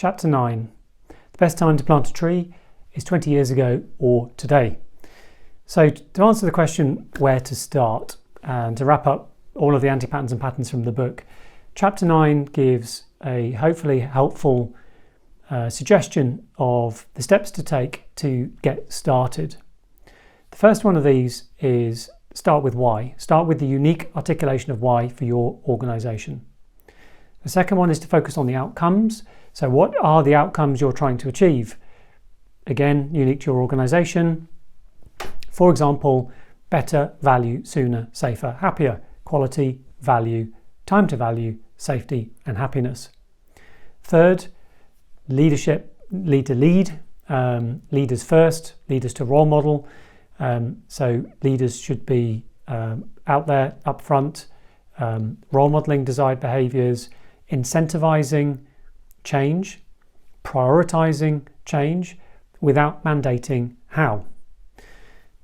Chapter 9. The best time to plant a tree is 20 years ago or today. So to answer the question where to start and to wrap up all of the anti-patterns and patterns from the book, Chapter 9 gives a hopefully helpful suggestion of the steps to take to get started. The first one of these is start with why. Start with the unique articulation of why for your organisation. The second one is to focus on the outcomes. So what are the outcomes you're trying to achieve? Again, unique to your organisation. For example, better, value, sooner, safer, happier, quality, value, time to value, safety and happiness. Third, leadership, lead to lead, leaders first, leaders to role model. So leaders should be out there, up front, role modeling desired behaviours, incentivizing change, prioritizing change without mandating how.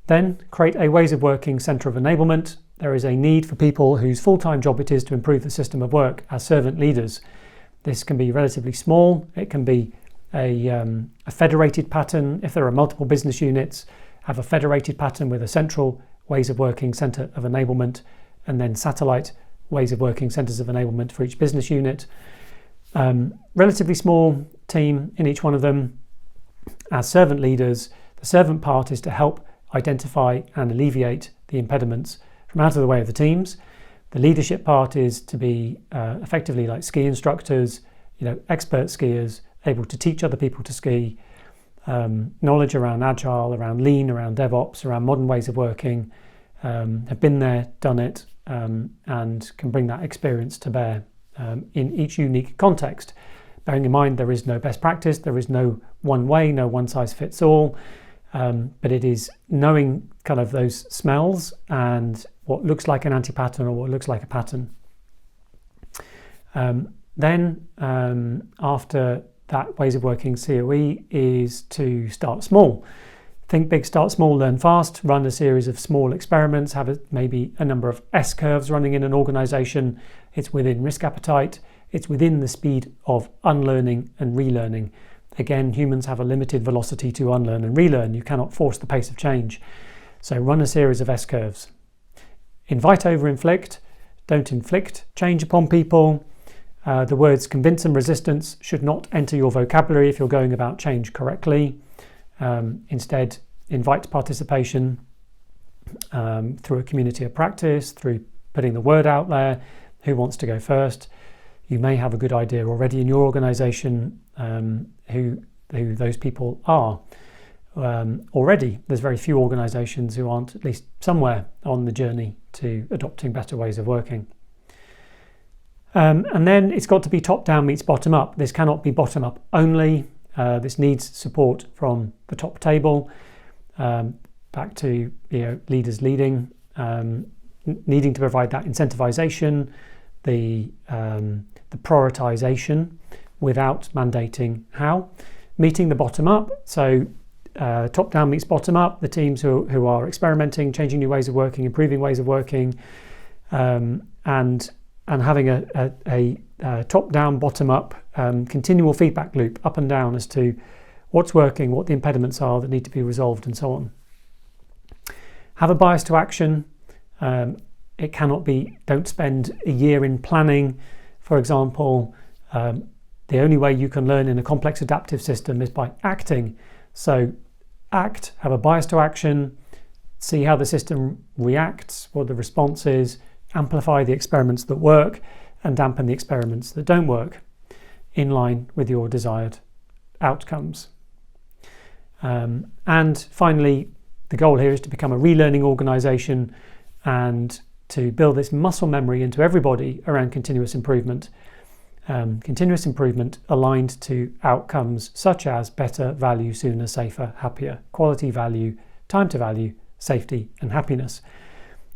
Then create a ways of working centre of enablement. There is a need for people whose full-time job it is to improve the system of work as servant leaders. This can be relatively small. It can be a federated pattern. If there are multiple business units, have a federated pattern with a central ways of working centre of enablement and then satellite ways of working centres of enablement for each business unit. Relatively small team in each one of them. As servant leaders, the servant part is to help identify and alleviate the impediments from out of the way of the teams. The leadership part is to be effectively like ski instructors, expert skiers, able to teach other people to ski, knowledge around agile, around lean, around DevOps, around modern ways of working, have been there, done it, and can bring that experience to bear in each unique context. Bearing in mind there is no best practice, there is no one way, no one size fits all, but it is knowing kind of those smells and what looks like an anti-pattern or what looks like a pattern. Then after that ways of working COE is to start small. Think big, start small, learn fast, run a series of small experiments, have maybe a number of S-curves running in an organisation. It's within risk appetite. It's within the speed of unlearning and relearning. Again, humans have a limited velocity to unlearn and relearn. You cannot force the pace of change. So run a series of S-curves. Invite over inflict. Don't inflict change upon people. The words convince and resistance should not enter your vocabulary if you're going about change correctly. Instead, invite participation through a community of practice, through putting the word out there. Who wants to go first? You may have a good idea already in your organisation who those people are. Already, there's very few organisations who aren't at least somewhere on the journey to adopting better ways of working. And then it's got to be top-down meets bottom-up. This cannot be bottom-up only. This needs support from the top table, back to leaders leading, needing to provide that incentivization, the prioritization without mandating how. Meeting the bottom-up, so top-down meets bottom-up, the teams who are experimenting, changing new ways of working, improving ways of working, and having a top-down, bottom-up continual feedback loop up and down as to what's working, what the impediments are that need to be resolved and so on. Have a bias to action. It cannot be, don't spend a year in planning. For example, the only way you can learn in a complex adaptive system is by acting. So act, have a bias to action, see how the system reacts, what the response is, amplify the experiments that work and dampen the experiments that don't work in line with your desired outcomes. And finally, the goal here is to become a relearning organisation and to build this muscle memory into everybody around continuous improvement. Continuous improvement aligned to outcomes such as better, value, sooner, safer, happier, quality, value, time to value, safety and happiness.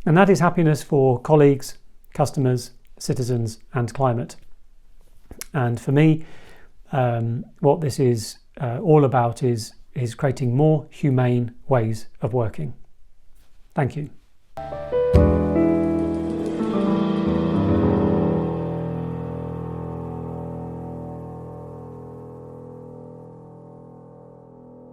And that is happiness for colleagues, customers, citizens and climate. And for me, what this is all about is creating more humane ways of working. Thank you.